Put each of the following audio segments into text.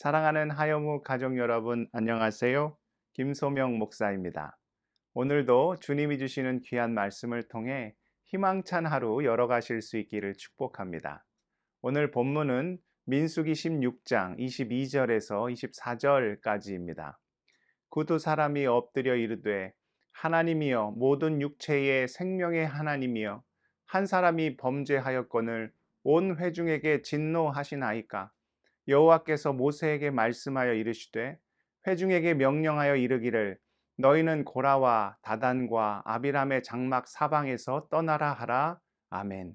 사랑하는 하여무 가족 여러분, 안녕하세요. 김소명 목사입니다. 오늘도 주님이 주시는 귀한 말씀을 통해 희망찬 하루 열어가실 수 있기를 축복합니다. 오늘 본문은 민수기 16장 22절에서 24절까지입니다. 그 두 사람이 엎드려 이르되 하나님이여 모든 육체의 생명의 하나님이여 한 사람이 범죄하였거늘 온 회중에게 진노하시나이까. 여호와께서 모세에게 말씀하여 이르시되 회중에게 명령하여 이르기를 너희는 고라와 다단과 아비람의 장막 사방에서 떠나라 하라. 아멘.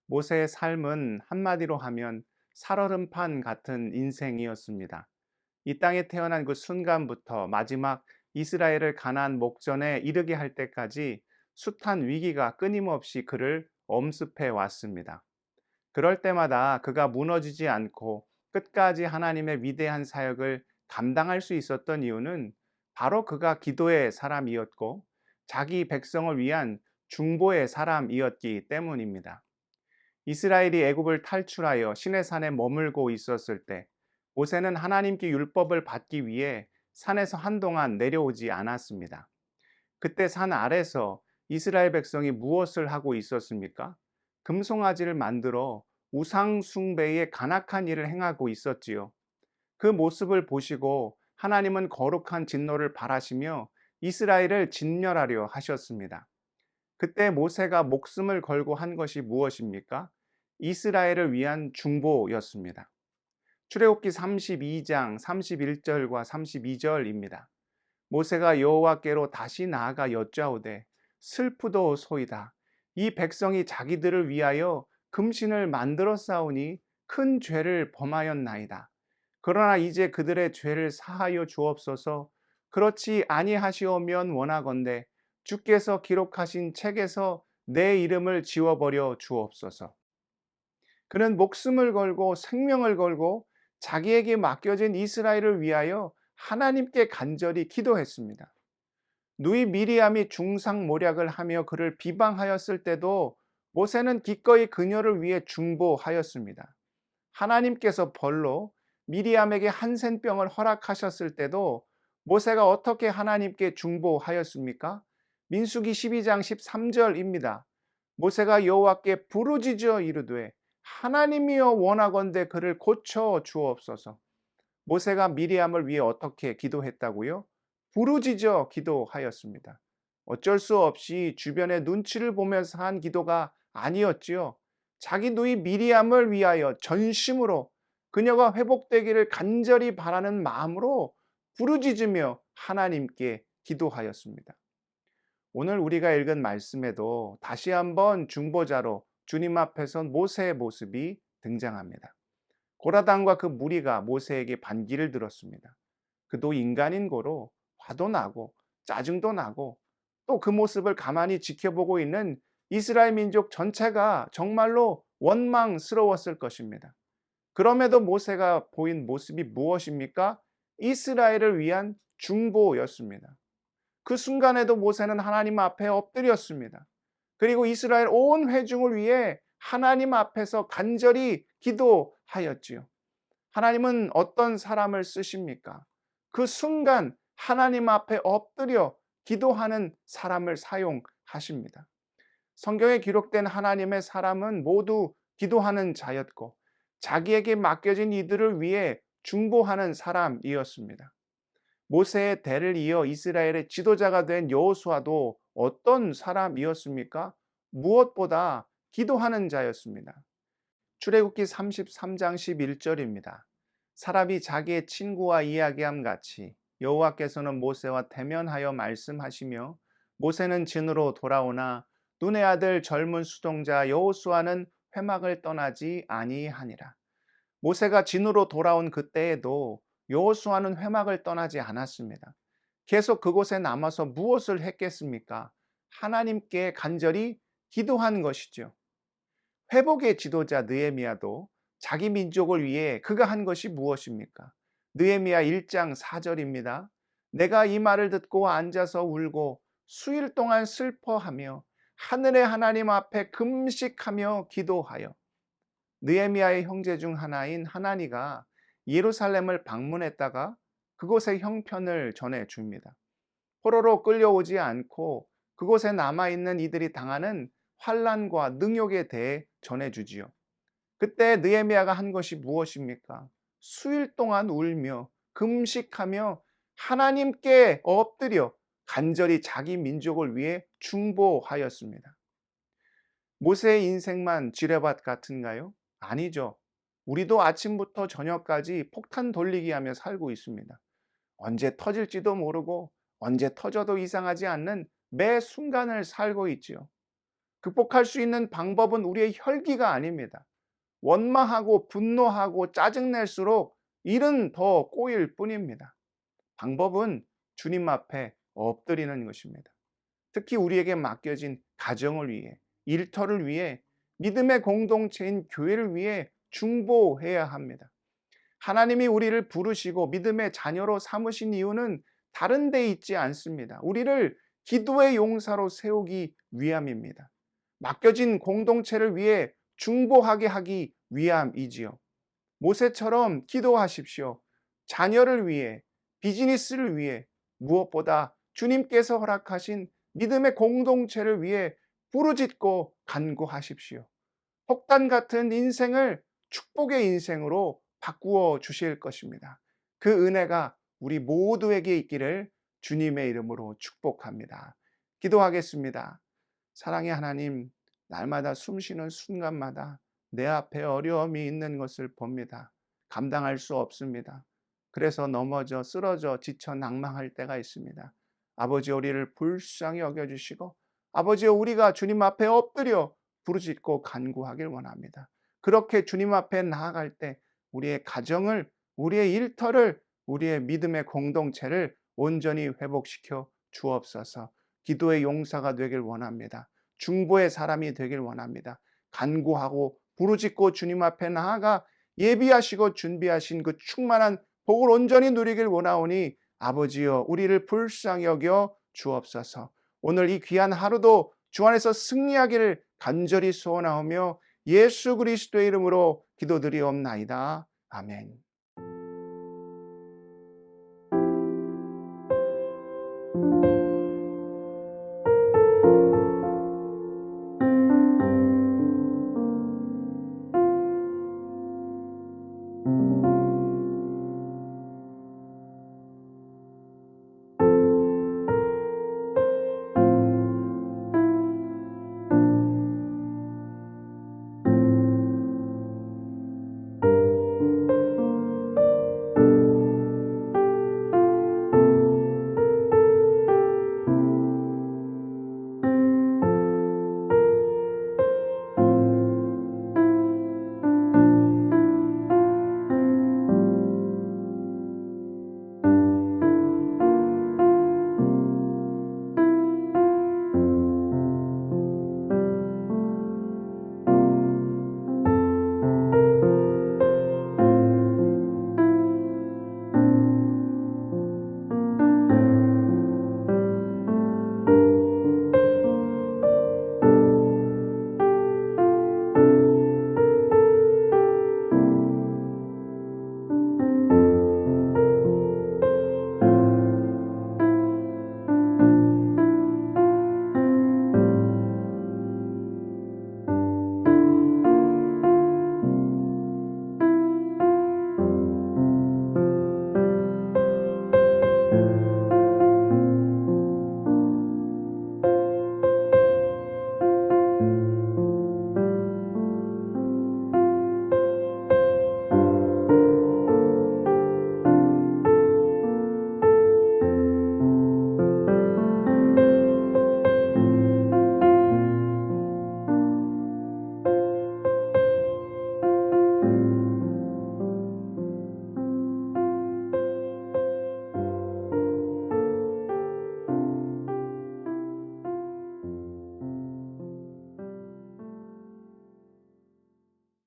모세의 삶은 한마디로 하면 살얼음판 같은 인생이었습니다. 이 땅에 태어난 그 순간부터 마지막 이스라엘을 가나안 목전에 이르게 할 때까지 숱한 위기가 끊임없이 그를 엄습해 왔습니다. 그럴 때마다 그가 무너지지 않고 끝까지 하나님의 위대한 사역을 감당할 수 있었던 이유는 바로 그가 기도의 사람이었고 자기 백성을 위한 중보의 사람이었기 때문입니다. 이스라엘이 애굽을 탈출하여 시내산에 머물고 있었을 때 모세는 하나님께 율법을 받기 위해 산에서 한동안 내려오지 않았습니다. 그때 산 아래서 이스라엘 백성이 무엇을 하고 있었습니까? 금송아지를 만들어 우상 숭배의 간악한 일을 행하고 있었지요. 그 모습을 보시고 하나님은 거룩한 진노를 발하시며 이스라엘을 진멸하려 하셨습니다. 그때 모세가 목숨을 걸고 한 것이 무엇입니까? 이스라엘을 위한 중보였습니다. 출애굽기 32장 31절과 32절입니다. 모세가 여호와께로 다시 나아가 여짜오되 슬프도소이다. 이 백성이 자기들을 위하여 금신을 만들어 싸우니 큰 죄를 범하였나이다. 그러나 이제 그들의 죄를 사하여 주옵소서. 그렇지 아니하시오면 원하건대 주께서 기록하신 책에서 내 이름을 지워버려 주옵소서. 그는 목숨을 걸고 생명을 걸고 자기에게 맡겨진 이스라엘을 위하여 하나님께 간절히 기도했습니다. 누이 미리암이 중상모략을 하며 그를 비방하였을 때도 모세는 기꺼이 그녀를 위해 중보하였습니다. 하나님께서 벌로 미리암에게 한센병을 허락하셨을 때도 모세가 어떻게 하나님께 중보하였습니까? 민수기 12장 13절입니다. 모세가 여호와께 부르짖어 이르되 하나님이여 원하건대 그를 고쳐 주옵소서. 모세가 미리암을 위해 어떻게 기도했다고요? 부르짖어 기도하였습니다. 어쩔 수 없이 주변의 눈치를 보면서 한 기도가 아니었지요. 자기 누이 미리암을 위하여 전심으로 그녀가 회복되기를 간절히 바라는 마음으로 부르짖으며 하나님께 기도하였습니다. 오늘 우리가 읽은 말씀에도 다시 한번 중보자로 주님 앞에 선 모세의 모습이 등장합니다. 고라단과 그 무리가 모세에게 반기를 들었습니다. 그도 인간인 고로 화도 나고 짜증도 나고 또 그 모습을 가만히 지켜보고 있는 이스라엘 민족 전체가 정말로 원망스러웠을 것입니다. 그럼에도 모세가 보인 모습이 무엇입니까? 이스라엘을 위한 중보였습니다. 그 순간에도 모세는 하나님 앞에 엎드렸습니다. 그리고 이스라엘 온 회중을 위해 하나님 앞에서 간절히 기도하였지요. 하나님은 어떤 사람을 쓰십니까? 그 순간 하나님 앞에 엎드려 기도하는 사람을 사용하십니다. 성경에 기록된 하나님의 사람은 모두 기도하는 자였고 자기에게 맡겨진 이들을 위해 중보하는 사람이었습니다. 모세의 대를 이어 이스라엘의 지도자가 된 여호수아도 어떤 사람이었습니까? 무엇보다 기도하는 자였습니다. 출애굽기 33장 11절입니다. 사람이 자기의 친구와 이야기함 같이 여호와께서는 모세와 대면하여 말씀하시며 모세는 진으로 돌아오나 눈의 아들 젊은 수동자 여호수아는 회막을 떠나지 아니하니라. 모세가 진으로 돌아온 그때에도 여호수아는 회막을 떠나지 않았습니다. 계속 그곳에 남아서 무엇을 했겠습니까? 하나님께 간절히 기도한 것이죠. 회복의 지도자 느헤미야도 자기 민족을 위해 그가 한 것이 무엇입니까? 느헤미야 1장 4절입니다. 내가 이 말을 듣고 앉아서 울고 수일 동안 슬퍼하며 하늘의 하나님 앞에 금식하며 기도하여 느헤미야의 형제 중 하나인 하나니가 예루살렘을 방문했다가 그곳의 형편을 전해 줍니다. 포로로 끌려오지 않고 그곳에 남아있는 이들이 당하는 환난과 능욕에 대해 전해주지요. 그때 느헤미야가 한 것이 무엇입니까? 수일 동안 울며 금식하며 하나님께 엎드려 간절히 자기 민족을 위해 중보하였습니다. 모세의 인생만 지뢰밭 같은가요? 아니죠. 우리도 아침부터 저녁까지 폭탄 돌리기 하며 살고 있습니다. 언제 터질지도 모르고 언제 터져도 이상하지 않는 매 순간을 살고 있지요. 극복할 수 있는 방법은 우리의 혈기가 아닙니다. 원망하고 분노하고 짜증낼수록 일은 더 꼬일 뿐입니다. 방법은 주님 앞에 엎드리는 것입니다. 특히 우리에게 맡겨진 가정을 위해, 일터를 위해, 믿음의 공동체인 교회를 위해 중보해야 합니다. 하나님이 우리를 부르시고 믿음의 자녀로 삼으신 이유는 다른 데 있지 않습니다. 우리를 기도의 용사로 세우기 위함입니다. 맡겨진 공동체를 위해 중보하게 하기 위함이지요. 모세처럼 기도하십시오. 자녀를 위해, 비즈니스를 위해, 무엇보다 주님께서 허락하신 믿음의 공동체를 위해 부르짖고 간구하십시오. 폭탄 같은 인생을 축복의 인생으로 바꾸어 주실 것입니다. 그 은혜가 우리 모두에게 있기를 주님의 이름으로 축복합니다. 기도하겠습니다. 사랑의 하나님, 날마다 숨쉬는 순간마다 내 앞에 어려움이 있는 것을 봅니다. 감당할 수 없습니다. 그래서 넘어져 쓰러져 지쳐 낭망할 때가 있습니다. 아버지, 우리를 불쌍히 여겨주시고 아버지, 우리가 주님 앞에 엎드려 부르짖고 간구하길 원합니다. 그렇게 주님 앞에 나아갈 때 우리의 가정을, 우리의 일터를, 우리의 믿음의 공동체를 온전히 회복시켜 주옵소서. 기도의 용사가 되길 원합니다. 중보의 사람이 되길 원합니다. 간구하고 부르짖고 주님 앞에 나아가 예비하시고 준비하신 그 충만한 복을 온전히 누리길 원하오니 아버지여, 우리를 불쌍히 여겨 주옵소서. 오늘 이 귀한 하루도 주 안에서 승리하기를 간절히 소원하오며 예수 그리스도의 이름으로 기도드리옵나이다. 아멘.